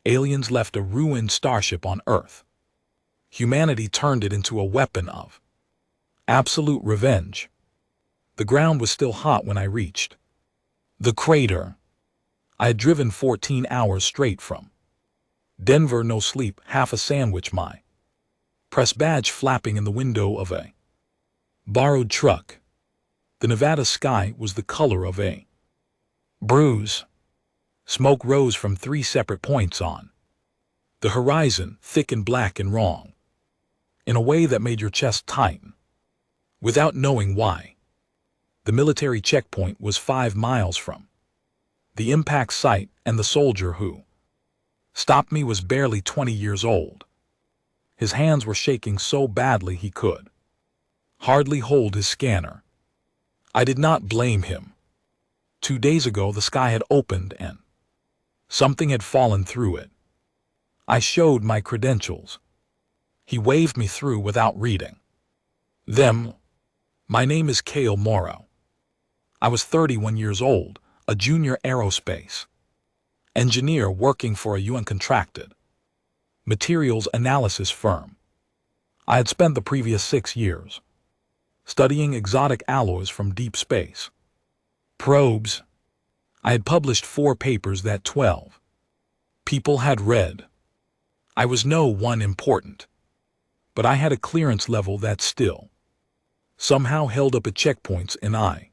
Aliens left a ruined starship on Earth. Humanity turned it into a weapon of absolute revenge. The ground was still hot when I reached the crater. I had driven 14 hours straight from Denver, no sleep, half a sandwich, my press badge flapping in the window of a borrowed truck. The Nevada sky was the color of a bruise. Smoke rose from 3 separate points on the horizon, thick and black and wrong, in a way that made your chest tighten. Without knowing why, the military checkpoint was 5 miles from the impact site, and the soldier who stopped me was barely 20 years old. His hands were shaking so badly he could hardly hold his scanner. I did not blame him. 2 days ago the sky had opened and something had fallen through it. I showed my credentials. He waved me through without reading them. My name is Cale Morrow. I was 31 years old, a junior aerospace engineer working for a UN-contracted materials analysis firm. I had spent the previous 6 years studying exotic alloys from deep space probes. I had published 4 papers that 12 people had read. I was no one important, but I had a clearance level that still somehow held up at checkpoints, and I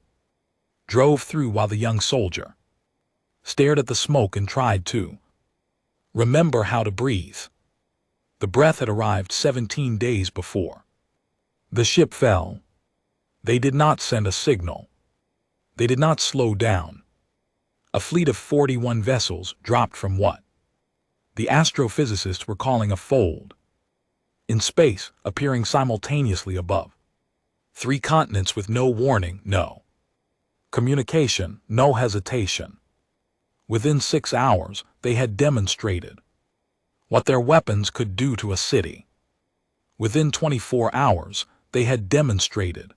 drove through while the young soldier stared at the smoke and tried to remember how to breathe. The breath had arrived 17 days before the ship fell. They did not send a signal. They did not slow down. A fleet of 41 vessels dropped from what the astrophysicists were calling a fold in space, appearing simultaneously above 3 continents with no warning, no communication, no hesitation. Within 6 hours, they had demonstrated what their weapons could do to a city. Within 24 hours, they had demonstrated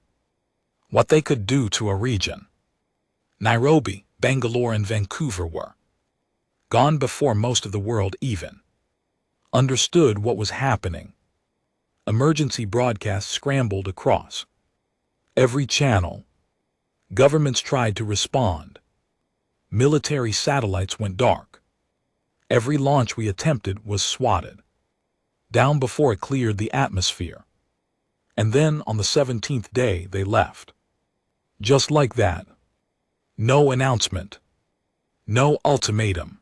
what they could do to a region. Nairobi, Bangalore, and Vancouver were gone before most of the world even understood what was happening. Emergency broadcasts scrambled across every channel. Governments tried to respond. Military satellites went dark. Every launch we attempted was swatted down before it cleared the atmosphere. And then on the 17th day they left. Just like that. No announcement. No ultimatum.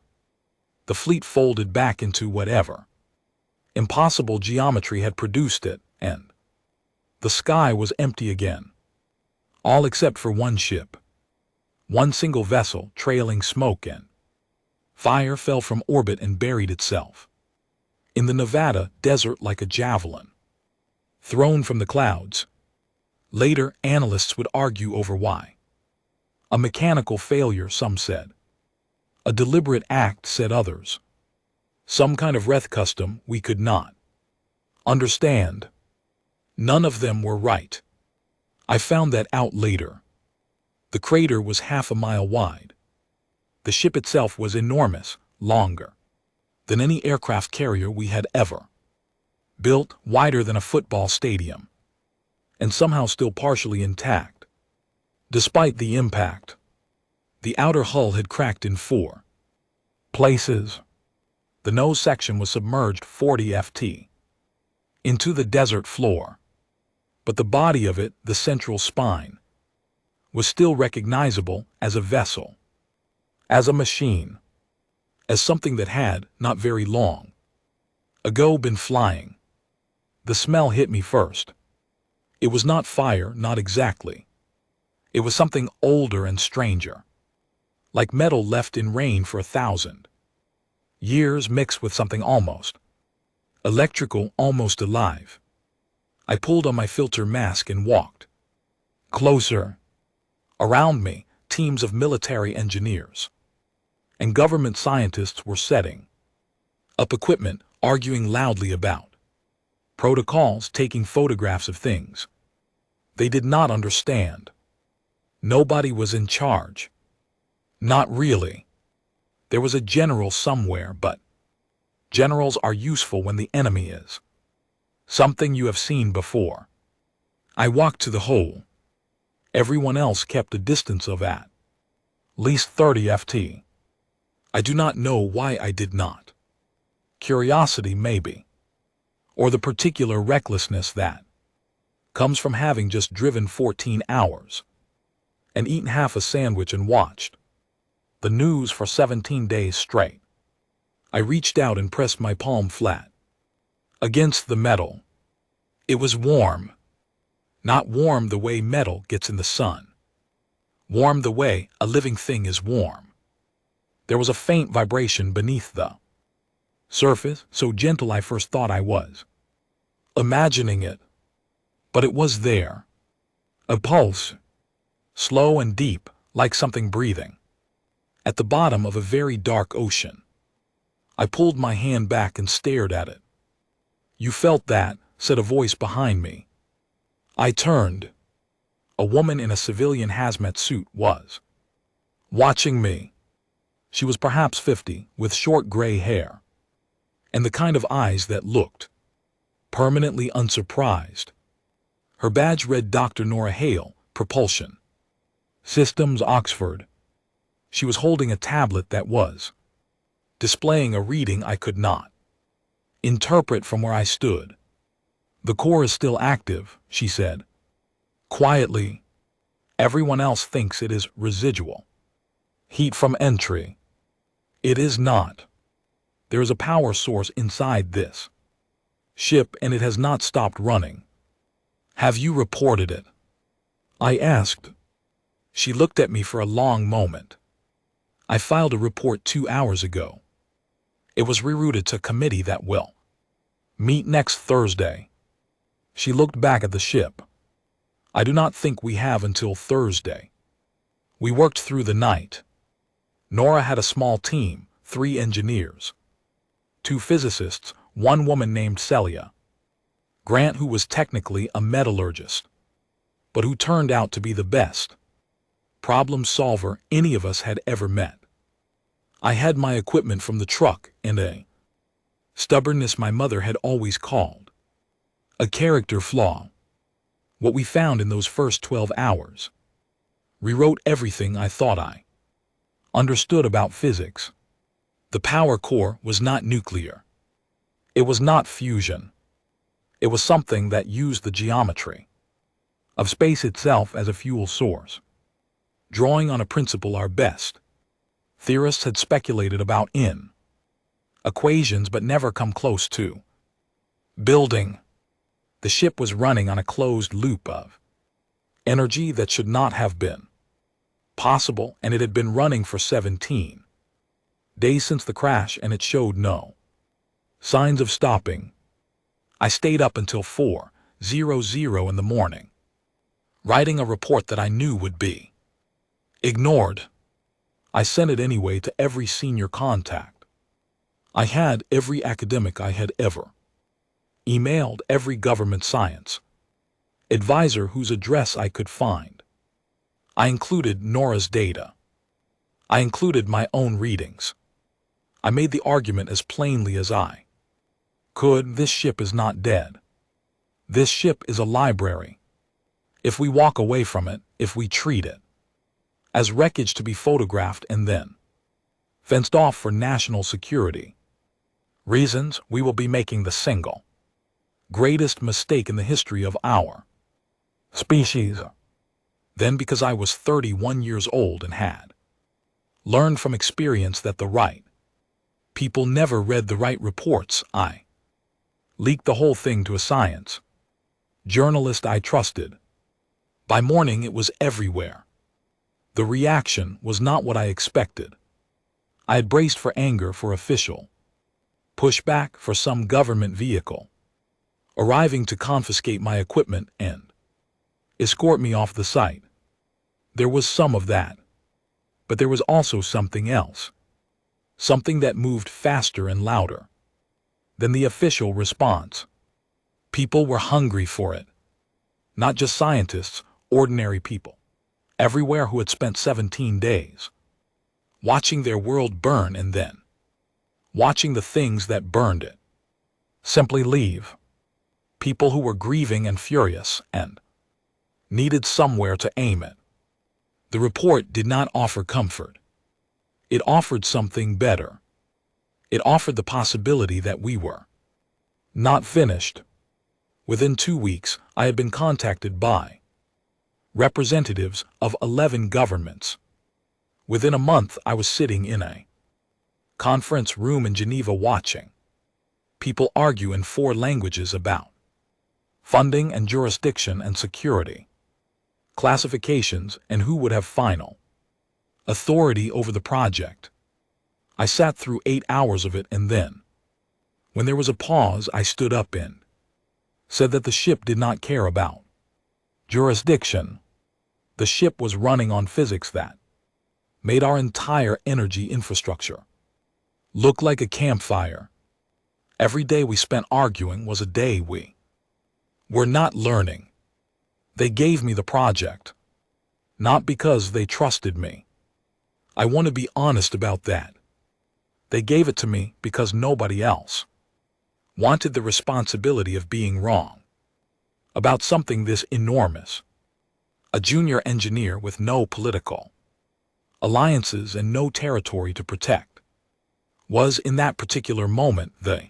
The fleet folded back into whatever impossible geometry had produced it, and the sky was empty again. All except for one ship. One single vessel trailing smoke and fire fell from orbit and buried itself in the Nevada desert like a javelin thrown from the clouds. Later, analysts would argue over why. A mechanical failure, some said. A deliberate act, said others. Some kind of wreath custom we could not understand. None of them were right. I found that out later. The crater was half a mile wide. The ship itself was enormous, longer than any aircraft carrier we had ever built, wider than a football stadium, and somehow still partially intact. Despite the impact, the outer hull had cracked in 4 places. The nose section was submerged 40 ft into the desert floor, but the body of it, the central spine, was still recognizable as a vessel, as a machine, as something that had, not very long ago, been flying. The smell hit me first. It was not fire, not exactly. It was something older and stranger, like metal left in rain for 1,000 years mixed with something almost electrical, almost alive. I pulled on my filter mask and walked closer. Around me, teams of military engineers and government scientists were setting up equipment, arguing loudly about protocols, taking photographs of things they did not understand. Nobody was in charge. Not really. There was a general somewhere, but Generals are useful when the enemy is. Something you have seen before. I walked to the hole. Everyone else kept a distance of at least 30 ft. I do not know why I did not. Curiosity, maybe. Or the particular recklessness that comes from having just driven 14 hours and eaten half a sandwich and watched the news for 17 days straight. I reached out and pressed my palm flat against the metal. It was warm. Not warm the way metal gets in the sun. Warm the way a living thing is warm. There was a faint vibration beneath the surface, so gentle I first thought I was imagining it. But it was there. A pulse. Slow and deep, like something breathing. At the bottom of a very dark ocean. I pulled my hand back and stared at it. "You felt that," said a voice behind me. I turned. A woman in a civilian hazmat suit was watching me. She was perhaps 50, with short gray hair, and the kind of eyes that looked permanently unsurprised. Her badge read Dr. Nora Hale, Propulsion Systems, Oxford. She was holding a tablet that was displaying a reading I could not interpret from where I stood. "The core is still active," she said quietly. "Everyone else thinks it is residual heat from entry. It is not. There is a power source inside this ship and it has not stopped running." "Have you reported it?" I asked. She looked at me for a long moment. "I filed a report 2 hours ago. It was rerouted to committee that will meet next Thursday." She looked back at the ship. "I do not think we have until Thursday. We worked through the night. Nora had a small team, 3 engineers, 2 physicists, 1 woman named Celia Grant, who was technically a metallurgist, but who turned out to be the best problem solver any of us had ever met. I had my equipment from the truck and a stubbornness my mother had always called a character flaw. What we found in those first 12 hours rewrote everything I thought I understood about physics. The power core was not nuclear. It was not fusion. It was something that used the geometry of space itself as a fuel source, drawing on a principle our best theorists had speculated about in equations but never come close to building. The ship was running on a closed loop of energy that should not have been possible, and it had been running for 17 days since the crash, and it showed no signs of stopping. I stayed up until 4:00 in the morning, writing a report that I knew would be ignored. I sent it anyway to every senior contact I had, every academic I had ever emailed, every government science advisor whose address I could find. I included Nora's data. I included my own readings. I made the argument as plainly as I could. This ship is not dead. This ship is a library. If we walk away from it, if we treat it as wreckage to be photographed and then fenced off for national security reasons, we will be making the single greatest mistake in the history of our species. Then, because I was 31 years old and had learned from experience that the right people never read the right reports, I leaked the whole thing to a science journalist I trusted. By morning it was everywhere. The reaction was not what I expected. I had braced for anger, for official pushback, for some government vehicle arriving to confiscate my equipment and escort me off the site. There was some of that. But there was also something else. Something that moved faster and louder than the official response. People were hungry for it. Not just scientists, ordinary people everywhere who had spent 17 days watching their world burn and then watching the things that burned it simply leave. People who were grieving and furious and needed somewhere to aim it. The report did not offer comfort. It offered something better. It offered the possibility that we were not finished. Within 2 weeks, I had been contacted by representatives of 11 governments. Within a month, I was sitting in a conference room in Geneva watching people argue in 4 languages about funding and jurisdiction and security, classifications and who would have final authority over the project. I sat through 8 hours of it, and then, when there was a pause, I stood up and said that the ship did not care about jurisdiction. The ship was running on physics that made our entire energy infrastructure look like a campfire. Every day we spent arguing was a day we were not learning. They gave me the project, not because they trusted me. I want to be honest about that. They gave it to me because nobody else wanted the responsibility of being wrong about something this enormous. A junior engineer with no political alliances and no territory to protect was, in that particular moment, the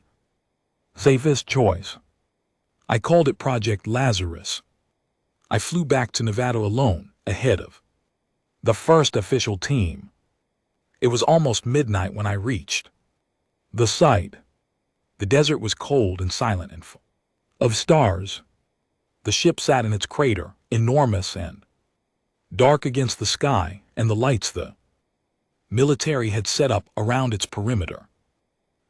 safest choice. I called it Project Lazarus. I flew back to Nevada alone, ahead of the first official team. It was almost midnight when I reached the site. The desert was cold and silent and full of stars. The ship sat in its crater, enormous and dark against the sky, and the lights the military had set up around its perimeter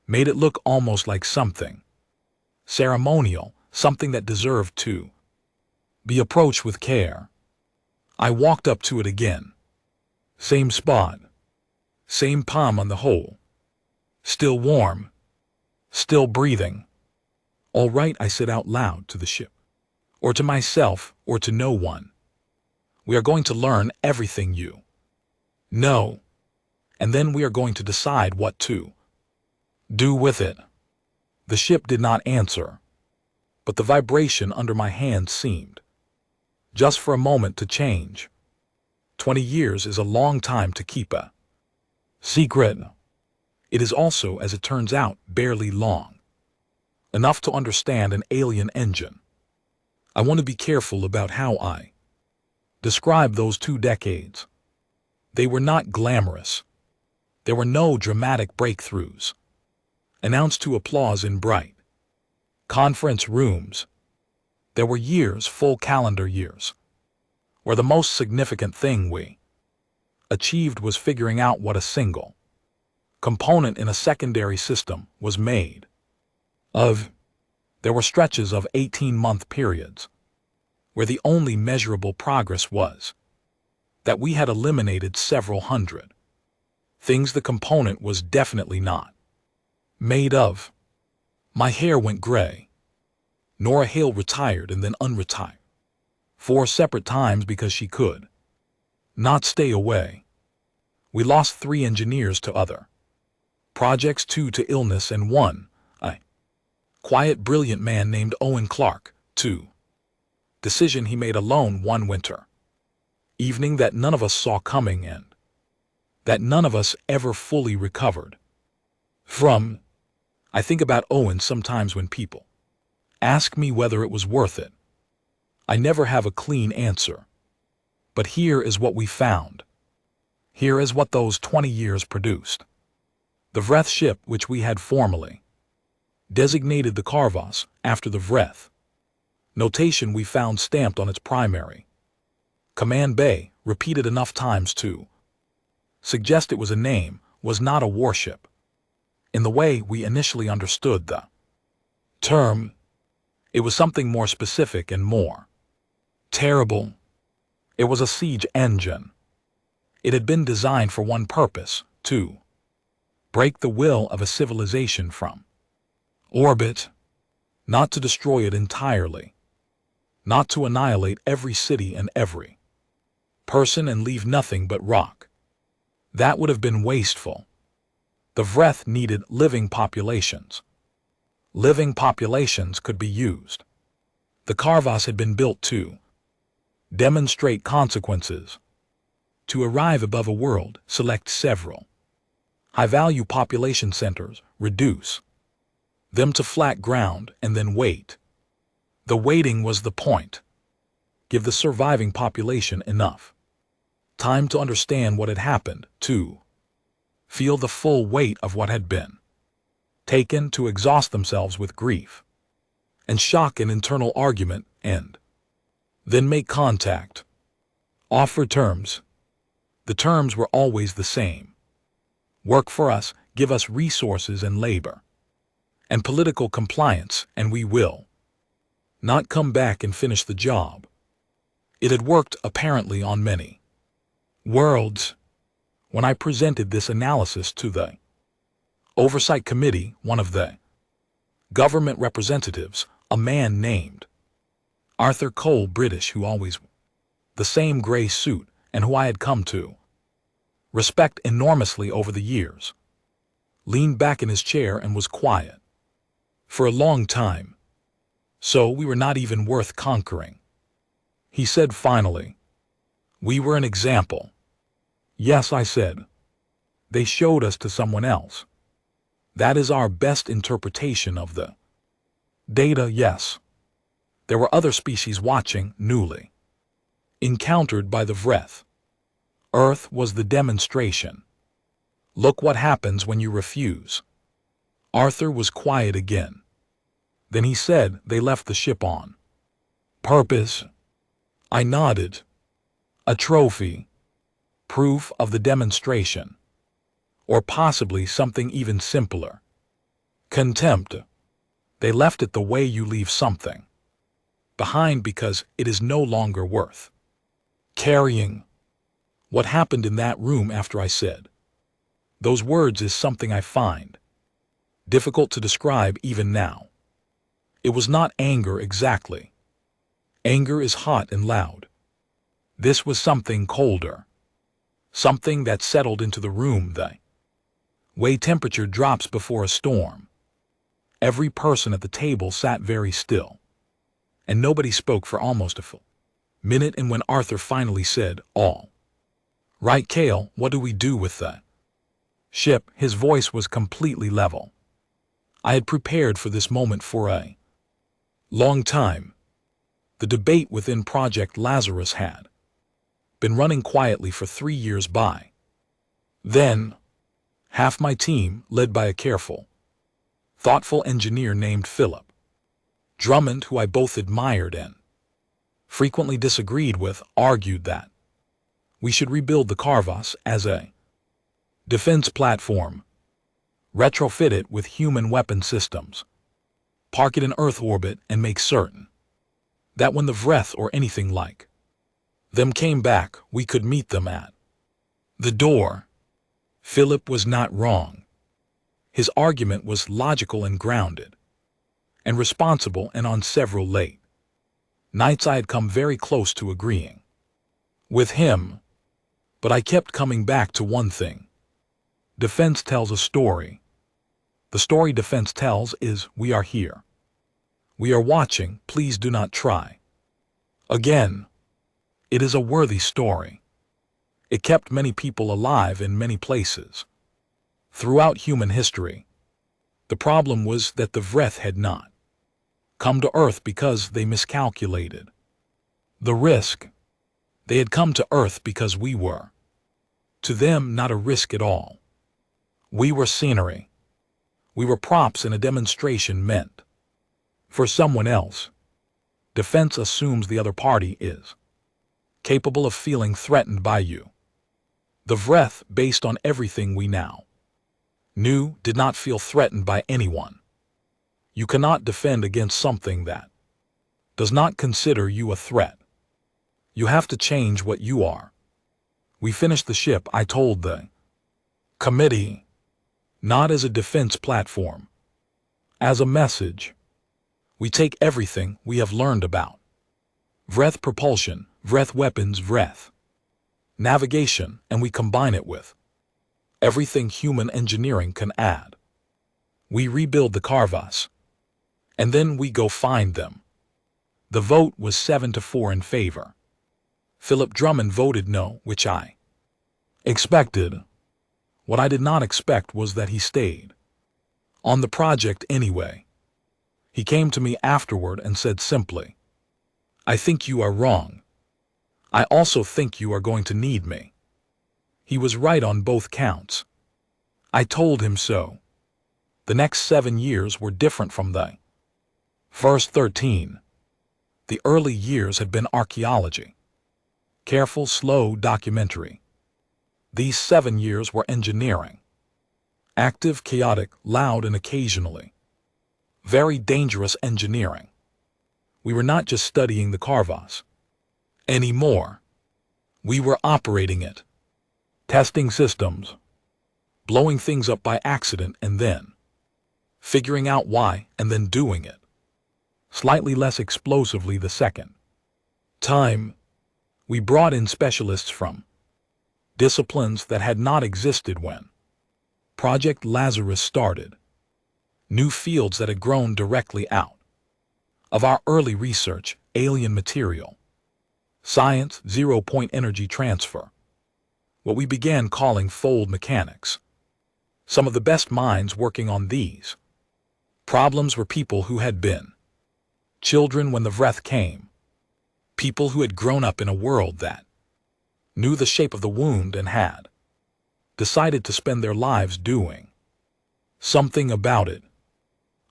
made it look almost like something ceremonial, something that deserved to be approached with care. I walked up to it again. Same spot. Same palm on the hole. Still warm. Still breathing. All right, I said out loud to the ship. Or to myself, or to no one. We are going to learn everything you know. And then we are going to decide what to do with it. The ship did not answer, but the vibration under my hand seemed, just for a moment, to change. 20 years is a long time to keep a secret. It is also, as it turns out, barely long enough to understand an alien engine. I want to be careful about how I describe those 2 decades. They were not glamorous. There were no dramatic breakthroughs announced to applause in bright conference rooms. There were years, full calendar years, where the most significant thing we achieved was figuring out what a single component in a secondary system was made of. There were stretches of 18-month periods where the only measurable progress was that we had eliminated several hundred things the component was definitely not made of. My hair went gray. Nora Hale retired and then unretired 4 separate times because she could not stay away. We lost 3 engineers to other projects, 2 to illness, and 1, a quiet, brilliant man named Owen Clark, 2. Decision he made alone one winter evening that none of us saw coming and that none of us ever fully recovered from. I think about Owen sometimes when people ask me whether it was worth it. I never have a clean answer. But here is what we found. Here is what those 20 years produced. The Vreth ship, which we had formally designated the Karvas after the Vreth notation we found stamped on its primary command bay, repeated enough times to suggest it was a name, was not a warship in the way we initially understood the term. It was something more specific and more terrible. It was a siege engine. It had been designed for one purpose, to break the will of a civilization from orbit, not to destroy it entirely, not to annihilate every city and every person and leave nothing but rock. That would have been wasteful. The Vreth needed living populations. Living populations could be used. The Karvas had been built to demonstrate consequences. To arrive above a world, select several high-value population centers, reduce them to flat ground, and then wait. The waiting was the point. Give the surviving population enough time to understand what had happened, to feel the full weight of what had been, taken to exhaust themselves with grief and shock and internal argument, and then make contact. Offer terms. The terms were always the same. Work for us, give us resources and labor, and political compliance, and we will not come back and finish the job. It had worked apparently on many worlds. When I presented this analysis to the Oversight Committee, one of the government representatives, a man named Arthur Cole, British, who always the same gray suit and who I had come to respect enormously over the years, leaned back in his chair and was quiet for a long time. So we were not even worth conquering. He said finally, "We were an example." "Yes," I said. "They showed us to someone else. That is our best interpretation of the data." Yes. There were other species watching, newly encountered by the Vreth. Earth was the demonstration. Look what happens when you refuse. Arthur was quiet again. Then he said they left the ship on purpose. I nodded. A trophy. Proof of the demonstration. Or possibly something even simpler. Contempt. They left it the way you leave something behind because it is no longer worth carrying. What happened in that room after I said those words is something I find difficult to describe even now. It was not anger exactly. Anger is hot and loud. This was something colder. Something that settled into the room the way temperature drops before a storm. Every person at the table sat very still, and nobody spoke for almost a full minute, and when Arthur finally said, "All right, Kale, what do we do with the ship?" His voice was completely level. I had prepared for this moment for a long time. The debate within Project Lazarus had been running quietly for 3 years by then. Half my team, led by a careful, thoughtful engineer named Philip Drummond, who I both admired and frequently disagreed with, argued that we should rebuild the Karvas as a defense platform, retrofit it with human weapon systems, park it in Earth orbit, and make certain that when the Vreth or anything like them came back, we could meet them at the door. Philip was not wrong. His argument was logical and grounded, and responsible, and on several late nights I had come very close to agreeing with him. But I kept coming back to one thing. Defense tells a story. The story defense tells is, we are here. We are watching, please do not try again. It is a worthy story. It kept many people alive in many places throughout human history. The problem was that the Vreth had not come to Earth because they miscalculated the risk. They had come to Earth because we were, to them, not a risk at all. We were scenery. We were props in a demonstration meant for someone else. Defense assumes the other party is capable of feeling threatened by you. The Vreth, based on everything we now knew, did not feel threatened by anyone. You cannot defend against something that does not consider you a threat. You have to change what you are. We finished the ship, I told the committee, not as a defense platform, as a message. We take everything we have learned about Vreth propulsion, Vreth weapons, Vreth navigation, and we combine it with Everything human engineering can add. We rebuild the Carvas. And then we go find them. The vote was 7-4 in favor. Philip Drummond voted no, which I expected. What I did not expect was that he stayed on the project anyway. He came to me afterward and said simply, "I think you are wrong. I also think you are going to need me." He was right on both counts. I told him so. The next 7 years were different from the first 13. The early years had been archaeology. Careful, slow documentary. These 7 years were engineering. Active, chaotic, loud, and occasionally very dangerous engineering. We were not just studying the Carvas anymore. We were operating it, testing systems, blowing things up by accident, and then figuring out why, and then doing it slightly less explosively the second time. We brought in specialists from disciplines that had not existed when Project Lazarus started, new fields that had grown directly out of our early research: alien material science, zero-point energy transfer, what we began calling fold mechanics. Some of the best minds working on these problems were people who had been children when the Vreth came, people who had grown up in a world that knew the shape of the wound and had decided to spend their lives doing something about it.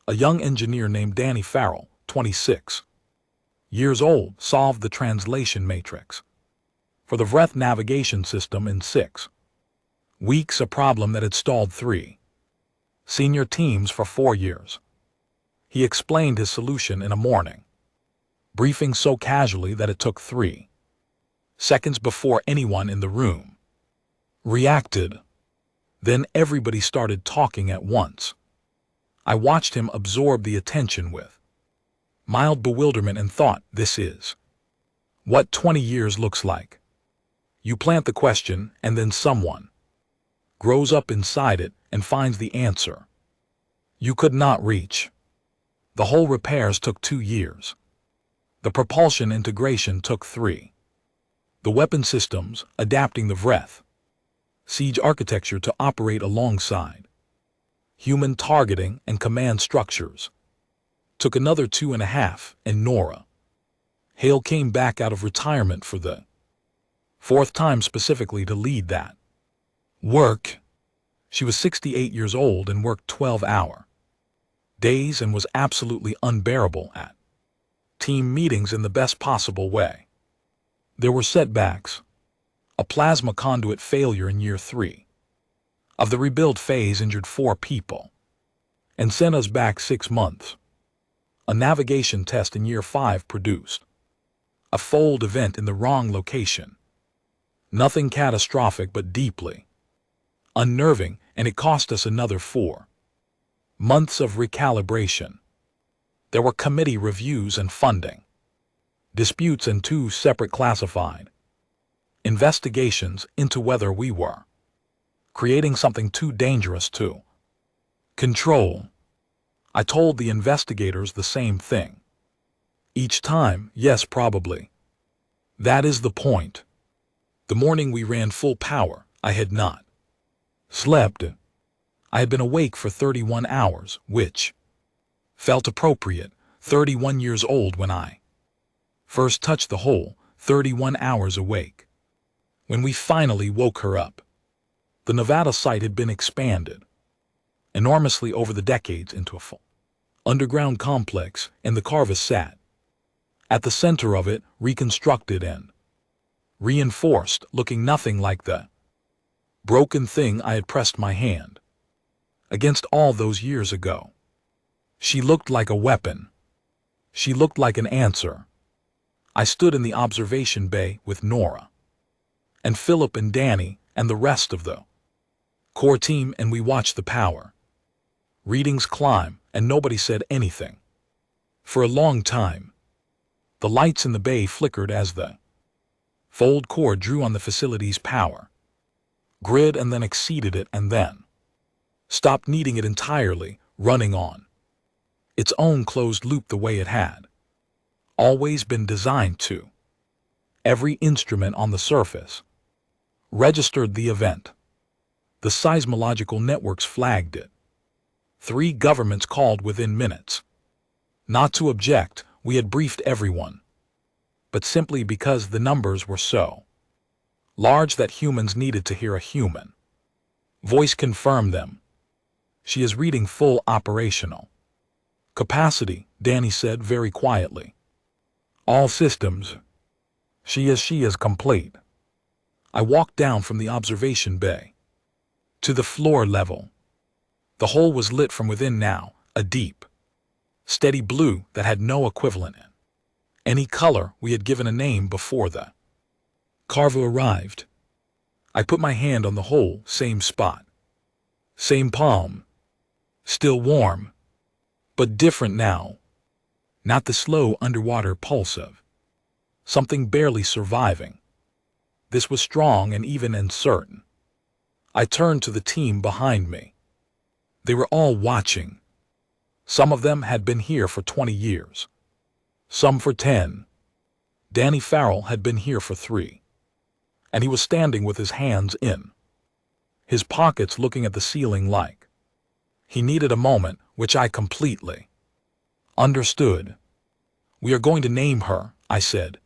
A young engineer named Danny Farrell, 26 years old, solved the translation matrix for the Vreth navigation system in 6 weeks, a problem that had stalled 3 senior teams for 4 years. He explained his solution in a morning briefing so casually that it took 3 seconds before anyone in the room reacted. Then everybody started talking at once. I watched him absorb the attention with mild bewilderment and thought, this is what 20 years looks like. You plant the question, and then someone grows up inside it and finds the answer you could not reach. The whole repairs took 2 years. The propulsion integration took 3. The weapon systems, adapting the Vreth siege architecture to operate alongside human targeting and command structures, took another 2.5, and Nora Hale came back out of retirement for the 4th time specifically to lead that work. She was 68 years old and worked 12-hour days and was absolutely unbearable at team meetings in the best possible way. There were setbacks. A plasma conduit failure in year 3 of the rebuild phase injured 4 people and sent us back 6 months. A navigation test in year 5 produced a fold event in the wrong location. Nothing catastrophic, but deeply unnerving, and it cost us another 4 months of recalibration. There were committee reviews and funding disputes and 2 separate classified investigations into whether we were creating something too dangerous to control. I told the investigators the same thing. Each time, yes, probably. That is the point. The morning we ran full power, I had not slept. I had been awake for 31 hours, which felt appropriate. 31 years old when I first touched the hole, 31 hours awake. When we finally woke her up, the Nevada site had been expanded enormously over the decades into a full underground complex, and the Carvas sat at the center of it, reconstructed and reinforced, looking nothing like the broken thing I had pressed my hand against all those years ago. She looked like a weapon. She looked like an answer. I stood in the observation bay with Nora and Philip and Danny and the rest of the core team, and we watched the power readings climb, and nobody said anything. For a long time, the lights in the bay flickered as the fold core drew on the facility's power grid and then exceeded it and then stopped needing it entirely, running on its own closed loop the way it had always been designed to. Every instrument on the surface registered the event. The seismological networks flagged it. 3 governments called within minutes. Not to object, we had briefed everyone, but simply because the numbers were so large that humans needed to hear a human voice confirm them. She is reading full operational capacity, Danny said very quietly. All systems. She is complete. I walked down from the observation bay to the floor level. The hole was lit from within now, a deep, steady blue that had no equivalent in any color we had given a name before the carvo arrived. I put my hand on the hole, same spot, same palm, still warm, but different now. Not the slow underwater pulse of something barely surviving. This was strong and even and certain. I turned to the team behind me. They were all watching. Some of them had been here for 20 years. Some for 10. Danny Farrell had been here for 3. And he was standing with his hands in his pockets looking at the ceiling like he needed a moment, which I completely understood. We are going to name her, I said.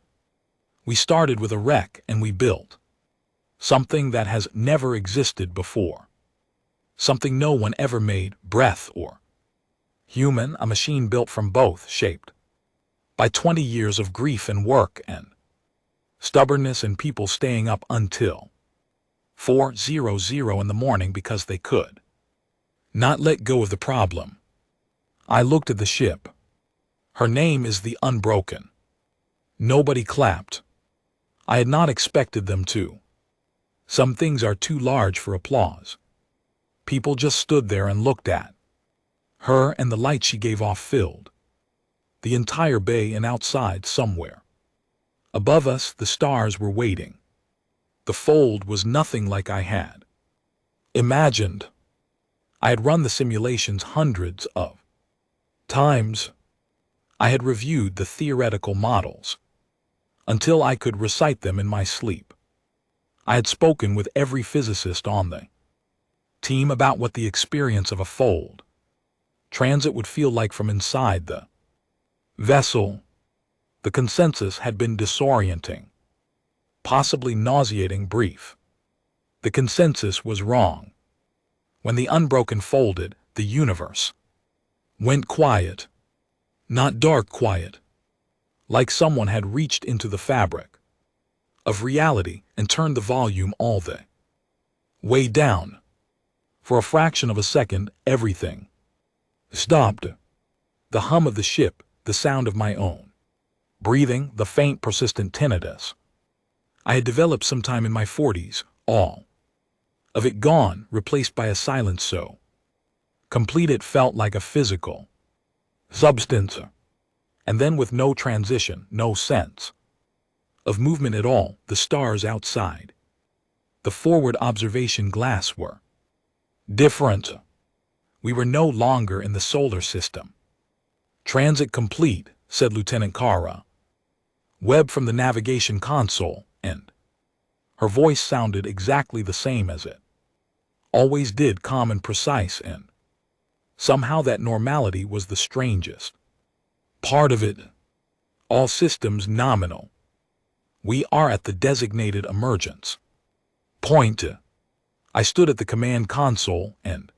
We started with a wreck and we built something that has never existed before. Something no one ever made, breath or human, a machine built from both, shaped by 20 years of grief and work and stubbornness and people staying up until 4:00 in the morning because they could not let go of the problem. I looked at the ship. Her name is the Unbroken. Nobody clapped. I had not expected them to. Some things are too large for applause. People just stood there and looked at her, and the light she gave off filled the entire bay and outside somewhere above us the stars were waiting. The fold was nothing like I had imagined. I had run the simulations hundreds of times. I had reviewed the theoretical models until I could recite them in my sleep. I had spoken with every physicist on the team about what the experience of a fold transit would feel like from inside the vessel. The consensus had been disorienting, possibly nauseating brief. The consensus was wrong. When the Unbroken folded, the universe went quiet. Not dark quiet, like someone had reached into the fabric of reality and turned the volume all the way down. For a fraction of a second, everything stopped. The hum of the ship, the sound of my own breathing, the faint, persistent tinnitus I had developed sometime in my 40s, all of it gone, replaced by a silence so complete it felt like a physical substance. And then with no transition, no sense of movement at all, the stars outside the forward observation glass were different. We were no longer in the solar system. Transit complete, said Lieutenant Kara Webb from the navigation console, and her voice sounded exactly the same as it always did, calm and precise, and somehow that normality was the strangest part of it. All systems nominal. We are at the designated emergence point. I stood at the command console and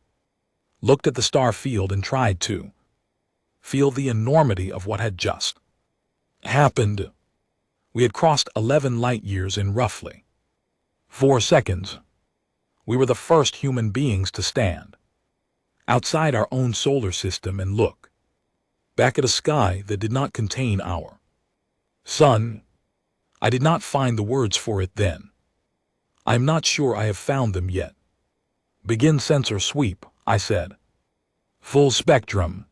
looked at the star field and tried to feel the enormity of what had just happened. We had crossed 11 light years in roughly 4 seconds. We were the first human beings to stand outside our own solar system and look back at a sky that did not contain our sun. I did not find the words for it then. I am not sure I have found them yet. Begin sensor sweep, I said. Full spectrum.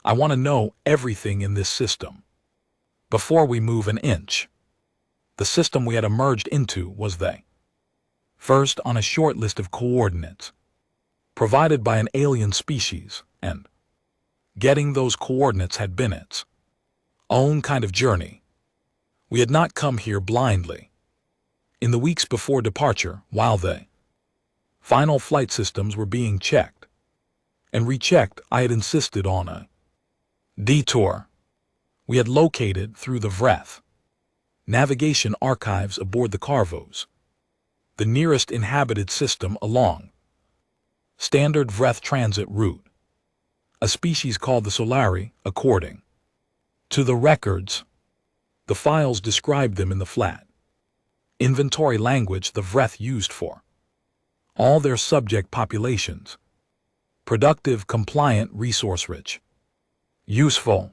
I want to know everything in this system before we move an inch. The system we had emerged into was the First on a short list of coordinates provided by an alien species, and getting those coordinates had been its own kind of journey. We had not come here blindly. In the weeks before departure, while the final flight systems were being checked and rechecked, I had insisted on a detour we had located through the Vreth navigation archives aboard the Carvos, the nearest inhabited system along standard Vreth transit route, a species called the Solari, according to the records. The files described them in the flat inventory language the Vreth used for all their subject populations: productive, compliant, resource-rich, useful.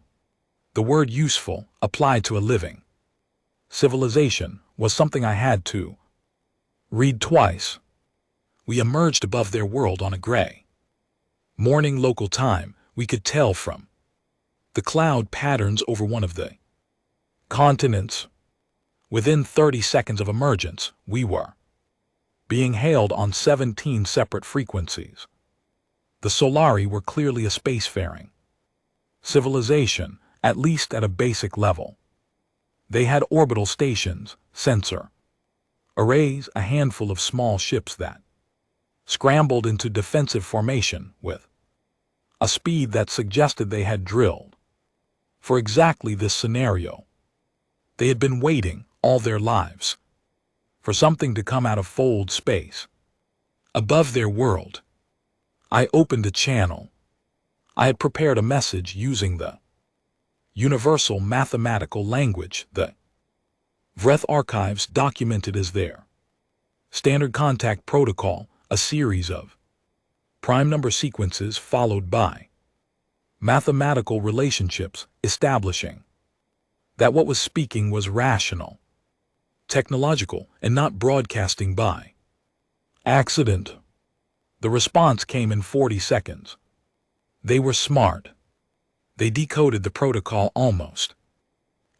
The word useful applied to a living civilization was something I had to read twice. We emerged above their world on a gray morning local time. We could tell from the cloud patterns over one of the continents. Within 30 seconds of emergence, we were being hailed on 17 separate frequencies. The Solari were clearly a spacefaring civilization, at least at a basic level. They had orbital stations, sensor arrays, a handful of small ships that scrambled into defensive formation with a speed that suggested they had drilled for exactly this scenario. They had been waiting all their lives for something to come out of fold space above their world. I opened a channel. I had prepared a message using the universal mathematical language the Vreth archives documented as their standard contact protocol, a series of prime number sequences followed by mathematical relationships establishing that what was speaking was rational, technological, and not broadcasting by accident. The response came in 40 seconds. They were smart. They decoded the protocol almost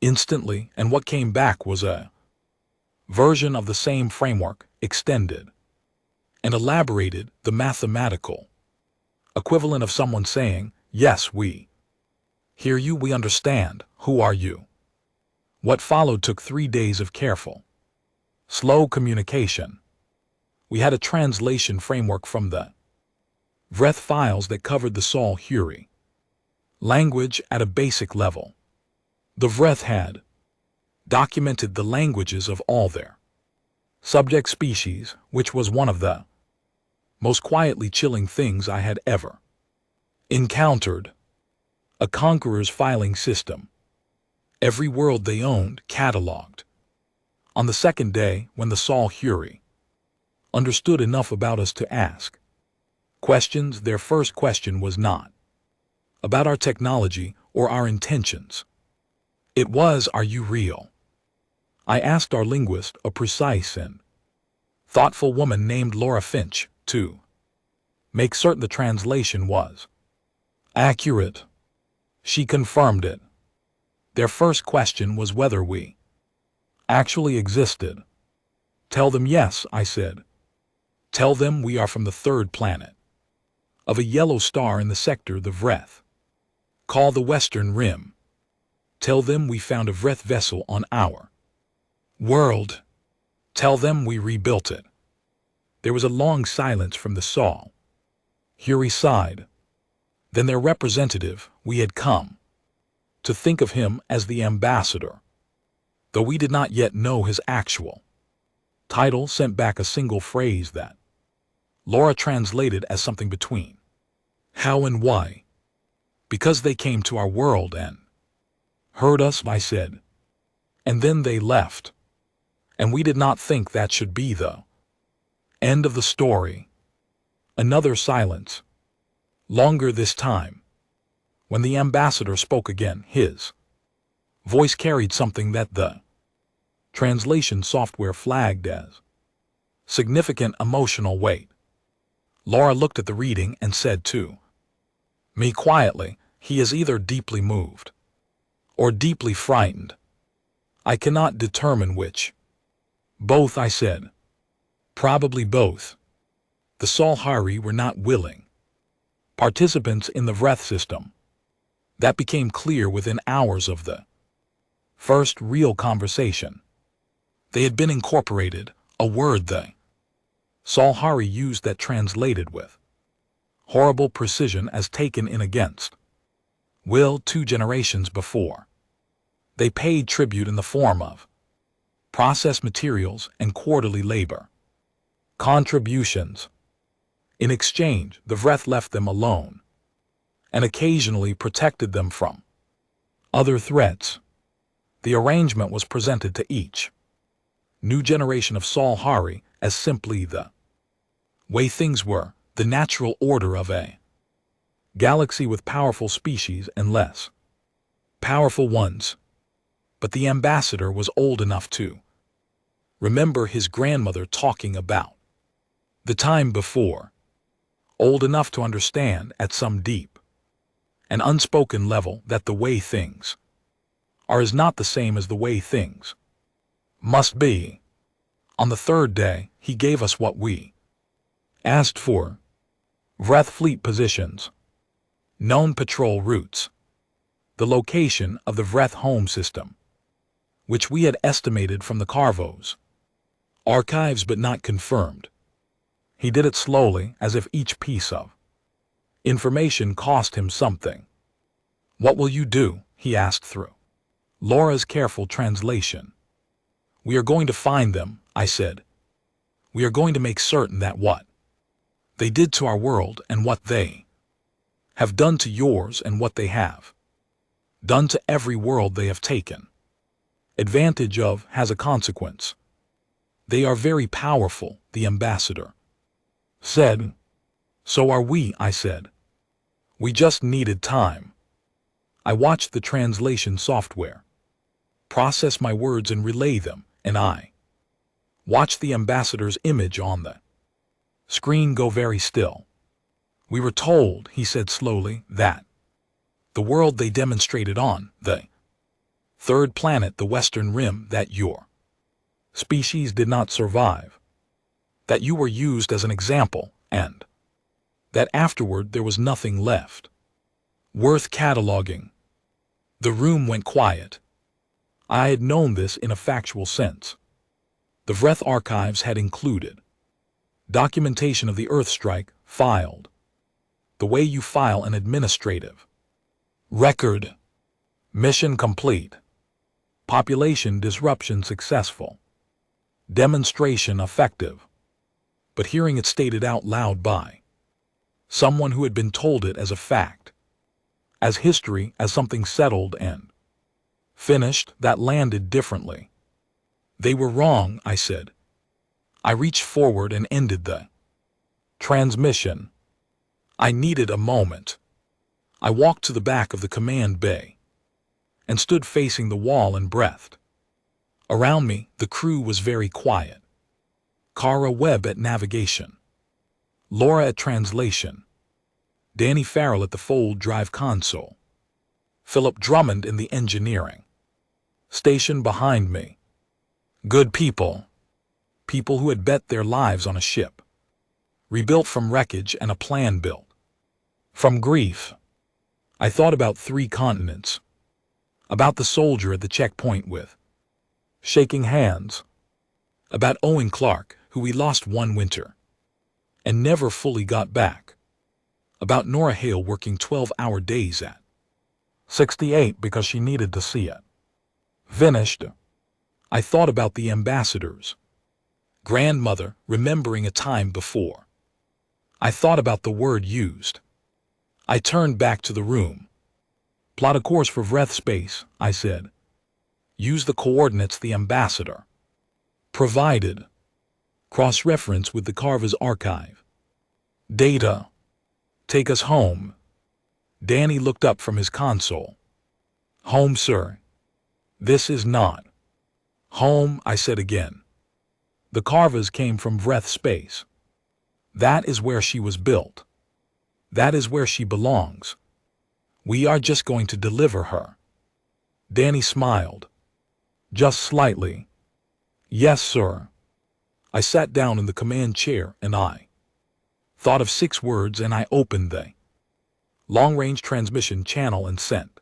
instantly, and what came back was a version of the same framework, extended and elaborated, the mathematical equivalent of someone saying, "Yes, we hear you, we understand. Who are you?" What followed took 3 days of careful, slow communication. We had a translation framework from the Vreth files that covered the Sol Huri language at a basic level. The Vreth had documented the languages of all their subject species, which was one of the most quietly chilling things I had ever encountered. A conqueror's filing system. Every world they owned cataloged. On the second day, when the Sol Huri understood enough about us to ask questions, their first question was not about our technology or our intentions. It was, "Are you real?" I asked our linguist, a precise and thoughtful woman named Laura Finch, to make certain the translation was accurate. She confirmed it. Their first question was whether we actually existed. "Tell them yes," I said. "Tell them we are from the third planet of a yellow star in the sector the Vreth call the Western Rim. Tell them we found a Vreth vessel on our world. Tell them we rebuilt it." There was a long silence from the Sol Huri side. Then their representative, we had come to think of him as the ambassador, though we did not yet know his actual title, sent back a single phrase that Laura translated as something between how and why. "Because they came to our world and heard us," I said. "And then they left. And we did not think that should be the end of the story." Another silence. Longer this time. When the ambassador spoke again, his voice carried something that the translation software flagged as significant emotional weight. Laura looked at the reading and said to me quietly, "He is either deeply moved or deeply frightened. I cannot determine which." "Both," I said. Probably both. The Salhari were not willing participants in the Vreth system. That became clear within hours of the first real conversation. They had been incorporated, a word the Salhari used that translated with horrible precision as taken in against will 2 generations before. They paid tribute in the form of processed materials and quarterly labor contributions. In exchange, the Vreth left them alone and occasionally protected them from other threats. The arrangement was presented to each new generation of Salhari as simply the way things were, the natural order of a galaxy with powerful species and less powerful ones. But the ambassador was old enough to remember his grandmother talking about the time before, old enough to understand at some deep and unspoken level that the way things are is not the same as the way things must be. On the 3rd day, he gave us what we asked for: Vreth fleet positions, known patrol routes, the location of the Vreth home system, which we had estimated from the Carvos archives but not confirmed. He did it slowly, as if each piece of information cost him something. "What will you do?" he asked through Laura's careful translation. "We are going to find them," I said. "We are going to make certain that what they did to our world and what they have done to yours and what they have done to every world they have taken advantage of has a consequence. They are very powerful," the ambassador said. "So are we," I said. "We just needed time." I watched the translation software process my words and relay them, and I watched the ambassador's image on the screen go very still. "We were told," he said slowly, "that the world they demonstrated on, the 3rd planet, the Western Rim, that your species did not survive, that you were used as an example, and that afterward there was nothing left worth cataloging." The room went quiet. I had known this in a factual sense. The Vreth archives had included documentation of the Earthstrike, filed the way you file an administrative record. Mission complete. Population disruption successful. Demonstration effective. But hearing it stated out loud by someone who had been told it as a fact, as history, as something settled and finished, that landed differently. "They were wrong," I said. I reached forward and ended the transmission. I needed a moment. I walked to the back of the command bay and stood facing the wall and breathed. Around me, the crew was very quiet. Kara Webb at navigation, Laura at translation, Danny Farrell at the fold drive console, Philip Drummond in the engineering station behind me. Good people. People who had bet their lives on a ship rebuilt from wreckage and a plan built from grief. I thought about 3 continents, about the soldier at the checkpoint with shaking hands, about Owen Clark, who we lost one winter and never fully got back, about Nora Hale working 12-hour days at 68 because she needed to see it finished. I thought about the ambassador's grandmother remembering a time before. I thought about the word used. I turned back to the room. "Plot a course for Vreth space," I said. "Use the coordinates the ambassador provided. Cross-reference with the Carva's archive data. Take us home." Danny looked up from his console. "Home, sir." "This is not home," I said again. "The Carvas came from Vreth space. That is where she was built. That is where she belongs. We are just going to deliver her." Danny smiled. "Just slightly." "Yes, sir." I sat down in the command chair and I thought of 6 words and I opened the long-range transmission channel and sent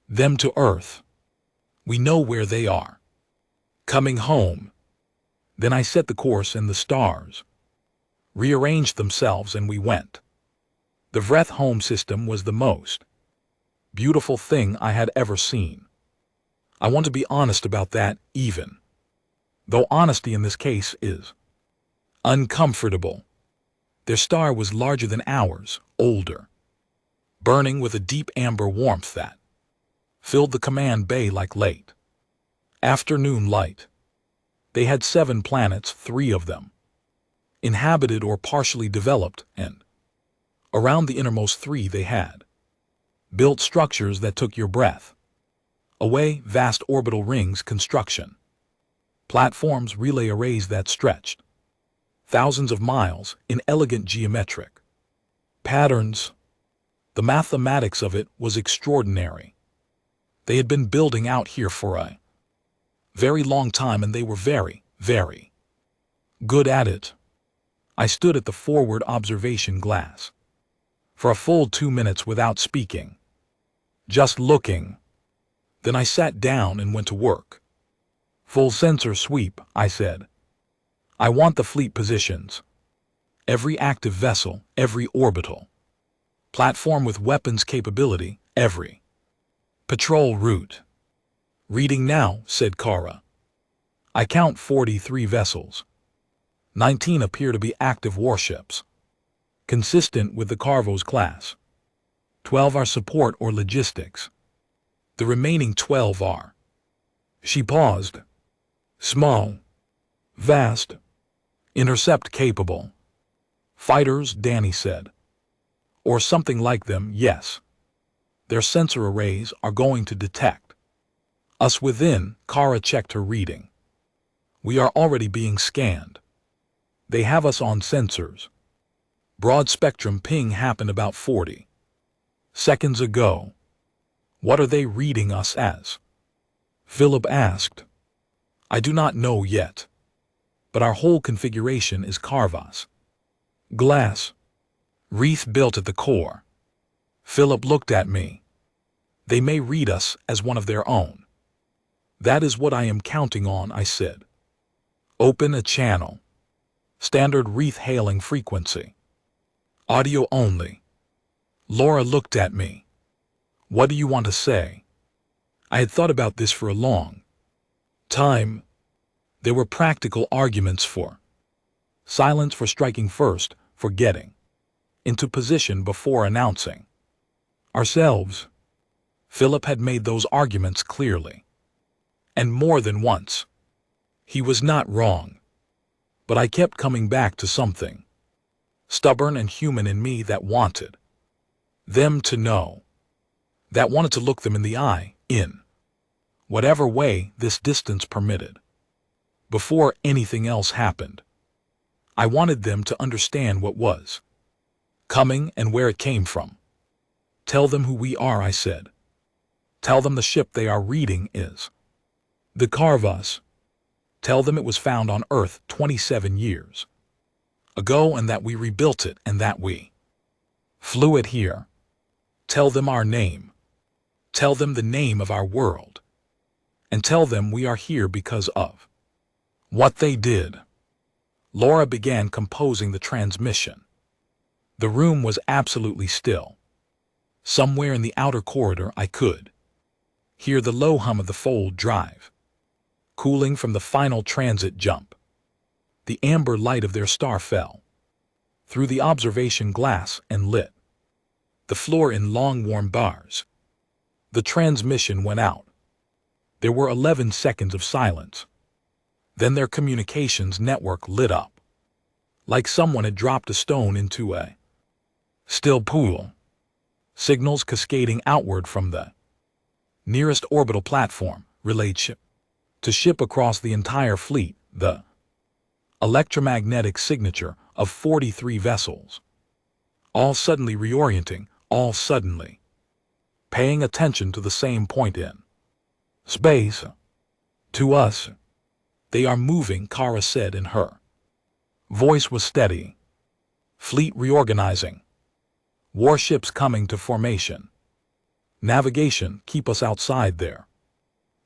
them to Earth. We know where they are. Coming home. Then I set the course and the stars rearranged themselves and we went. The Vreth home system was the most beautiful thing I had ever seen. I want to be honest about that, even though honesty in this case is uncomfortable. Their star was larger than ours, older, burning with a deep amber warmth that filled the command bay like late afternoon light. They had 7 planets, 3 of them inhabited or partially developed, and around the innermost 3 they had built structures that took your breath away, vast orbital rings construction, platforms, relay arrays that stretched thousands of miles in elegant geometric patterns. The mathematics of it was extraordinary. They had been building out here for a very long time and they were very, very good at it. I stood at the forward observation glass for a full 2 minutes without speaking, just looking. Then I sat down and went to work. Full sensor sweep, I said. I want the fleet positions. Every active vessel, every orbital platform with weapons capability, every patrol route. Reading now, said Kara. I count 43 vessels. 19 appear to be active warships, consistent with the Carvos class. 12 are support or logistics. The remaining 12 are. She paused. Small, vast, intercept capable. Fighters, Danny said. Or something like them, yes. Their sensor arrays are going to detect us within. Kara checked her reading. We are already being scanned. They have us on sensors. Broad spectrum ping happened about 40 seconds ago. What are they reading us as? Philip asked. I do not know yet. But our whole configuration is Carvas. Glass. Wreath built at the core. Philip looked at me. They may read us as one of their own. That is what I am counting on, I said. Open a channel. Standard Wreath hailing frequency. Audio only. Laura looked at me. What do you want to say? I had thought about this for a long time. There were practical arguments for silence, for striking first, for getting into position before announcing ourselves. Philip had made those arguments clearly, and more than once. He was not wrong. But I kept coming back to something stubborn and human in me that wanted them to know, that wanted to look them in the eye, in whatever way this distance permitted. Before anything else happened, I wanted them to understand what was coming and where it came from. Tell them who we are, I said. Tell them the ship they are reading is the Carvas. Tell them it was found on Earth 27 years ago and that we rebuilt it and that we flew it here. Tell them our name. Tell them the name of our world. And tell them we are here because of what they did. Laura began composing the transmission. The room was absolutely still. Somewhere in the outer corridor I could hear the low hum of the fold drive, cooling from the final transit jump. The amber light of their star fell through the observation glass and lit the floor in long warm bars. The transmission went out. There were 11 seconds of silence. Then their communications network lit up, like someone had dropped a stone into a still pool. Signals cascading outward from the nearest orbital platform relayed ship to ship across the entire fleet, the electromagnetic signature of 43 vessels. All suddenly reorienting, all suddenly paying attention to the same point in space. To us, they are moving, Kara said in her Voice was steady. Fleet reorganizing. Warships coming to formation. Navigation, keep us outside there.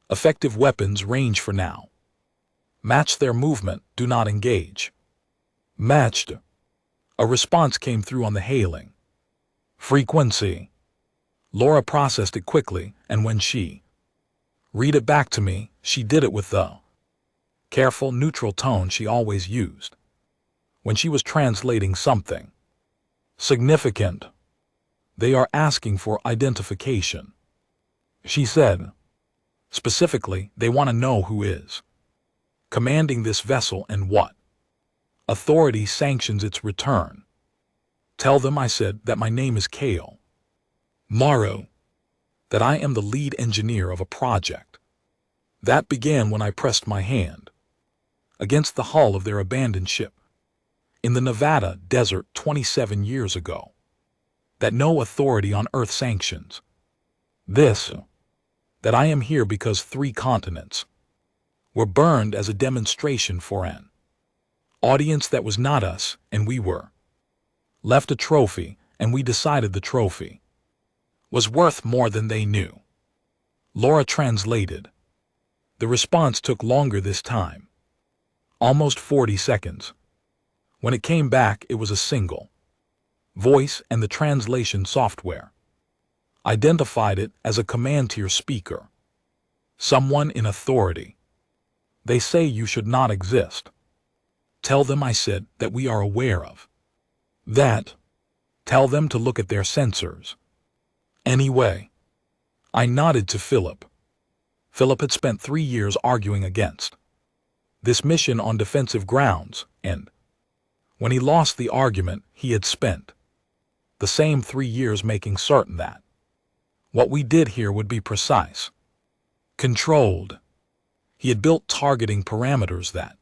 Effective weapons range for now. Match their movement, do not engage. Matched. A response came through on the hailing. Frequency. Laura processed it quickly, and when she read it back to me, she did it with the careful, neutral tone she always used when she was translating something significant. They are asking for identification. She said, specifically, they want to know who is commanding this vessel and what authority sanctions its return. Tell them, I said, that my name is Kale Morrow, that I am the lead engineer of a project. That began when I pressed my hand against the hull of their abandoned ship in the Nevada desert 27 years ago. That no authority on Earth sanctions this. That I am here because 3 continents were burned as a demonstration for an audience that was not us, and we were left a trophy, and we decided the trophy was worth more than they knew. Laura translated. The response took longer this time. Almost 40 seconds. When it came back, it was a single voice, and the translation software identified it as a command tier speaker. Someone in authority. They say you should not exist. Tell them, I said, that we are aware of that. Tell them to look at their sensors. Anyway, I nodded to Philip. Philip had spent 3 years arguing against this mission on defensive grounds, and when he lost the argument, he had spent the same 3 years making certain that what we did here would be precise, controlled. He had built targeting parameters that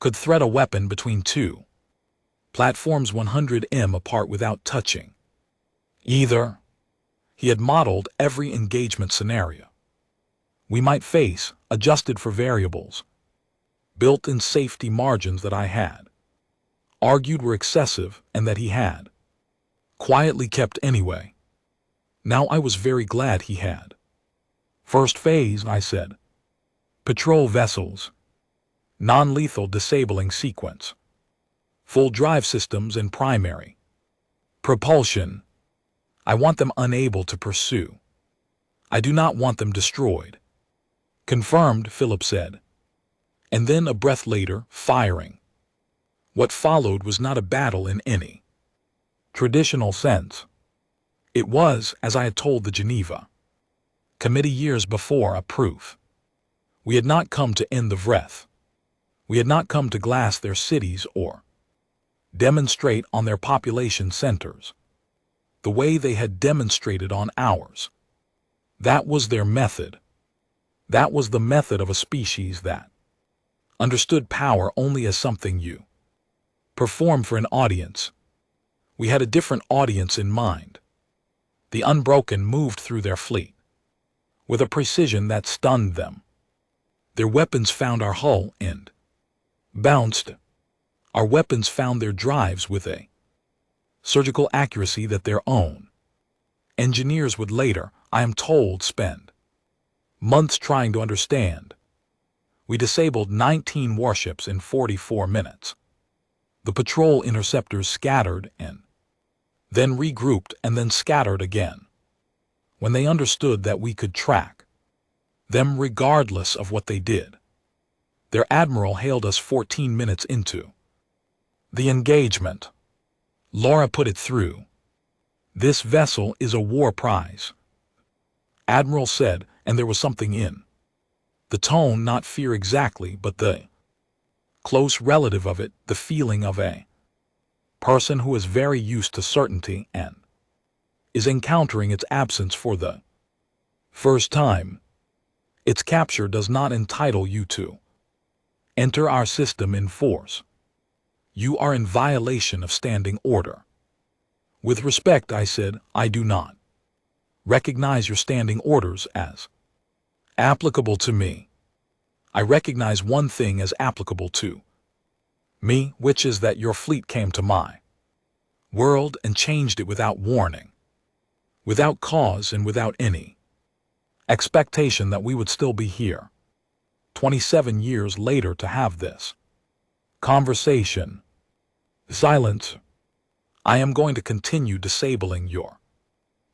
could thread a weapon between 2 platforms 100 m apart without touching either. He had modeled every engagement scenario we might face, adjusted for variables, built-in safety margins that I had argued were excessive and that he had quietly kept anyway. Now I was very glad he had. First phase, I said. Patrol vessels. Non-lethal disabling sequence. Full drive systems and primary propulsion. I want them unable to pursue. I do not want them destroyed. Confirmed, Philip said. And then a breath later, firing. What followed was not a battle in any traditional sense. It was, as I had told the Geneva Committee years before, a proof. We had not come to end the Vreth. We had not come to glass their cities or demonstrate on their population centers the way they had demonstrated on ours. That was their method. That was the method of a species that understood power only as something you perform for an audience. We had a different audience in mind. The Unbroken moved through their fleet with a precision that stunned them. Their weapons found our hull and bounced. Our weapons found their drives with a surgical accuracy that their own engineers would later, I am told, spend months trying to understand. We disabled 19 warships in 44 minutes. The patrol interceptors scattered and then regrouped and then scattered again. When they understood that we could track them regardless of what they did. Their admiral hailed us 14 minutes into the engagement. Laura put it through. This vessel is a war prize. Admiral said, and there was something in the tone, not fear exactly, but the close relative of it, the feeling of a person who is very used to certainty and is encountering its absence for the first time. Its capture does not entitle you to enter our system in force. You are in violation of standing order. With respect, I said, I do not recognize your standing orders as applicable to me. I recognize one thing as applicable to Me, which is that your fleet came to my world and changed it without warning, without cause and without any expectation that we would still be here 27 years later to have this conversation. Silence. I am going to continue disabling your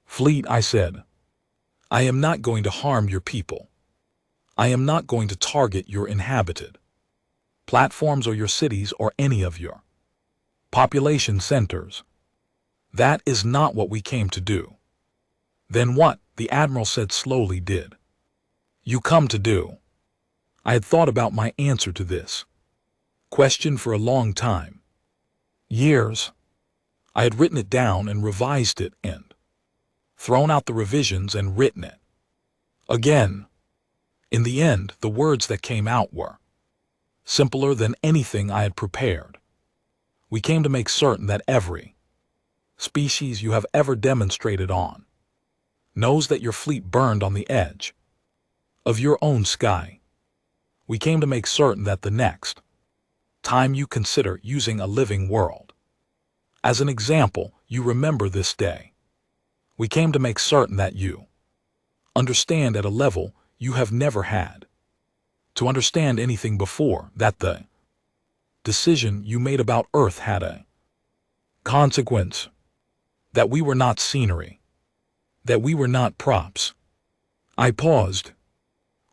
fleet, I said. I am not going to harm your people. I am not going to target your inhabited platforms or your cities or any of your population centers. That is not what we came to do. Then what, the Admiral said slowly, did you come to do? I had thought about my answer to this question for a long time. Years. I had written it down and revised it and thrown out the revisions and written it again. In the end, the words that came out were simpler than anything I had prepared. We came to make certain that every species you have ever demonstrated on knows that your fleet burned on the edge of your own sky. We came to make certain that the next time you consider using a living world as an example, you remember this day. We came to make certain that you understand at a level you have never had to understand anything before, that the decision you made about Earth had a consequence, that we were not scenery, that we were not props. I paused.